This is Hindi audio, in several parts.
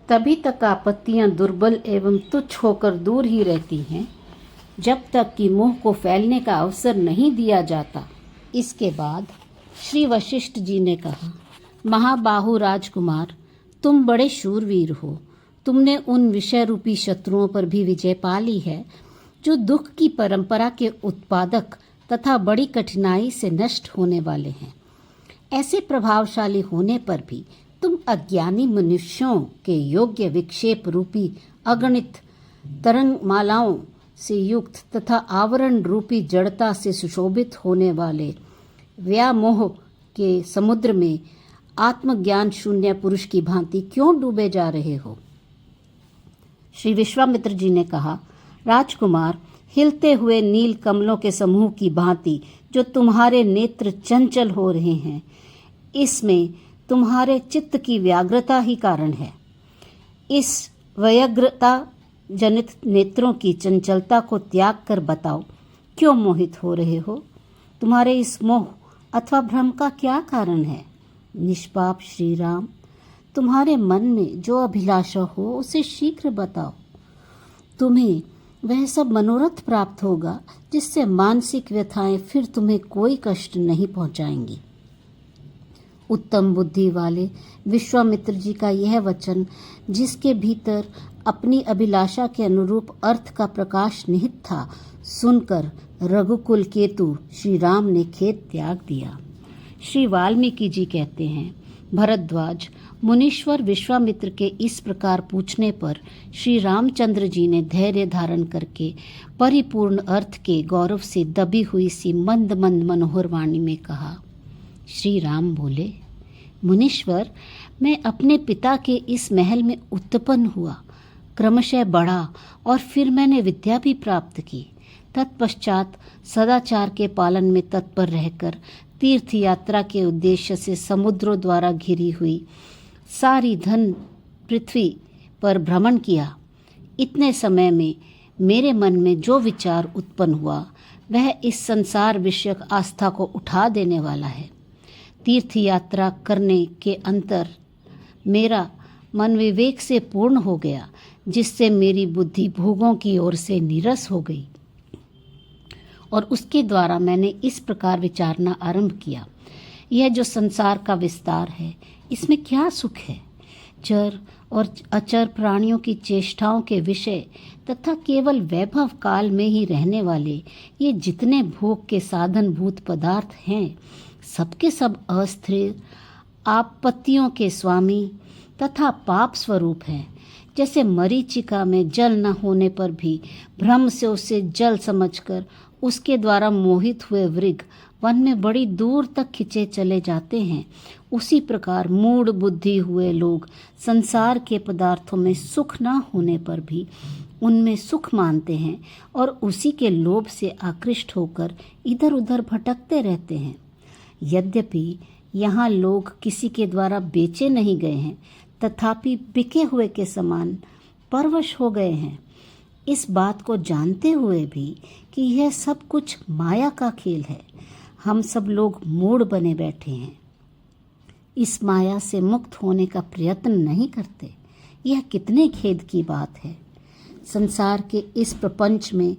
तभी तक आपत्तियां दुर्बल एवं तुच्छ होकर दूर ही रहती हैं जब तक कि मोह को फैलने का अवसर नहीं दिया जाता। इसके बाद श्री वशिष्ठ जी ने कहा, महाबाहु राजकुमार, तुम बड़े शूरवीर हो। तुमने उन विषय रूपी शत्रुओं पर भी विजय पा ली है जो दुख की परंपरा के उत्पादक तथा बड़ी कठिनाई से नष्ट होने वाले हैं। ऐसे प्रभावशाली होने पर भी तुम अज्ञानी मनुष्यों के योग्य विक्षेप रूपी अगणित तरंगमालाओं से युक्त तथा आवरण रूपी जड़ता से सुशोभित होने वाले व्यामोह के समुद्र में आत्मज्ञान शून्य पुरुष की भांति क्यों डूबे जा रहे हो? श्री विश्वामित्र जी ने कहा, राजकुमार, हिलते हुए नील कमलों के समूह की भांति जो तुम्हारे नेत्र चंचल हो रहे हैं, इसमें तुम्हारे चित्त की व्याग्रता ही कारण है। इस व्यग्रता जनित नेत्रों की चंचलता को त्याग कर बताओ, क्यों मोहित हो रहे हो? तुम्हारे इस मोह अथवा भ्रम का क्या कारण है? निष्पाप श्री राम, तुम्हारे मन में जो अभिलाषा हो उसे शीघ्र बताओ। तुम्हें वह सब मनोरथ प्राप्त होगा जिससे मानसिक व्यथाएं फिर तुम्हें कोई कष्ट नहीं पहुंचाएंगी। उत्तम बुद्धि वाले विश्वामित्र जी का यह वचन, जिसके भीतर अपनी अभिलाषा के अनुरूप अर्थ का प्रकाश निहित था, सुनकर रघुकुल केतु श्री राम ने खेत त्याग दिया। श्री वाल्मीकि जी कहते हैं, भरद्वाज, मुनीश्वर विश्वामित्र के इस प्रकार पूछने पर श्री रामचंद्र जी ने धैर्य धारण करके परिपूर्ण अर्थ के गौरव से दबी हुई सी मंद मंद मनोहर वाणी में कहा। श्री राम बोले, मुनीश्वर, मैं अपने पिता के इस महल में उत्पन्न हुआ, क्रमशः बढ़ा और फिर मैंने विद्या भी प्राप्त की। तत्पश्चात सदाचार के पालन में तत्पर रहकर तीर्थ यात्रा के उद्देश्य से समुद्रों द्वारा घिरी हुई सारी धन पृथ्वी पर भ्रमण किया। इतने समय में मेरे मन में जो विचार उत्पन्न हुआ वह इस संसार विषयक आस्था को उठा देने वाला है। तीर्थ यात्रा करने के अंतर मेरा मन विवेक से पूर्ण हो गया, जिससे मेरी बुद्धि भोगों की ओर से नीरस हो गई और उसके द्वारा मैंने इस प्रकार विचारना आरंभ किया, यह जो संसार का विस्तार है, इसमें क्या सुख है? चर और अचर प्राणियों की चेष्टाओं के विषय तथा केवल वैभव काल में ही रहने वाले ये जितने भोग के साधन भूत पदार्थ हैं, सबके सब अस्थिर, आपत्तियों के स्वामी तथा पाप स्वरूप हैं। जैसे मरीचिका में जल न होने पर भी भ्रम से उसे जल समझकर उसके द्वारा मोहित हुए वृग वन में बड़ी दूर तक खिंचे चले जाते हैं, उसी प्रकार मूढ़ बुद्धि हुए लोग संसार के पदार्थों में सुख न होने पर भी उनमें सुख मानते हैं और उसी के लोभ से आकृष्ट होकर इधर उधर भटकते रहते हैं। यद्यपि यहाँ लोग किसी के द्वारा बेचे नहीं गए हैं, तथापि बिके हुए के समान परवश हो गए हैं। इस बात को जानते हुए भी कि यह सब कुछ माया का खेल है, हम सब लोग मूढ़ बने बैठे हैं। इस माया से मुक्त होने का प्रयत्न नहीं करते। यह कितने खेद की बात है। संसार के इस प्रपंच में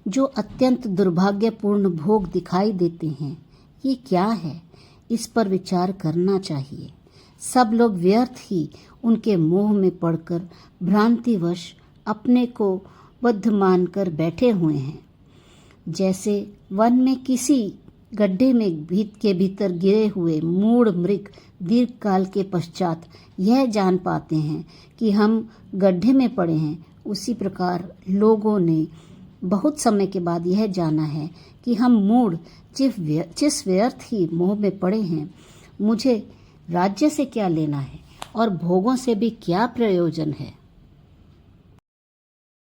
जो अत्यंत दुर्भाग्यपूर्ण भोग दिखाई देते हैं, ये क्या है? इस पर विचार करना चाहिए। सब लोग व्यर्थ ही उनके मोह में पड़कर भ्रांतिवश अपने को बद्ध मानकर बैठे हुए हैं। जैसे वन में किसी गड्ढे में के भीतर गिरे हुए मूढ़ मृग दीर्घ काल के पश्चात यह जान पाते हैं कि हम गड्ढे में पड़े हैं, उसी प्रकार लोगों ने बहुत समय के बाद यह जाना है कि हम मूढ़ जिस व्यर्थ ही मोह में पड़े हैं, मुझे राज्य से क्या लेना है और भोगों से भी क्या प्रयोजन है।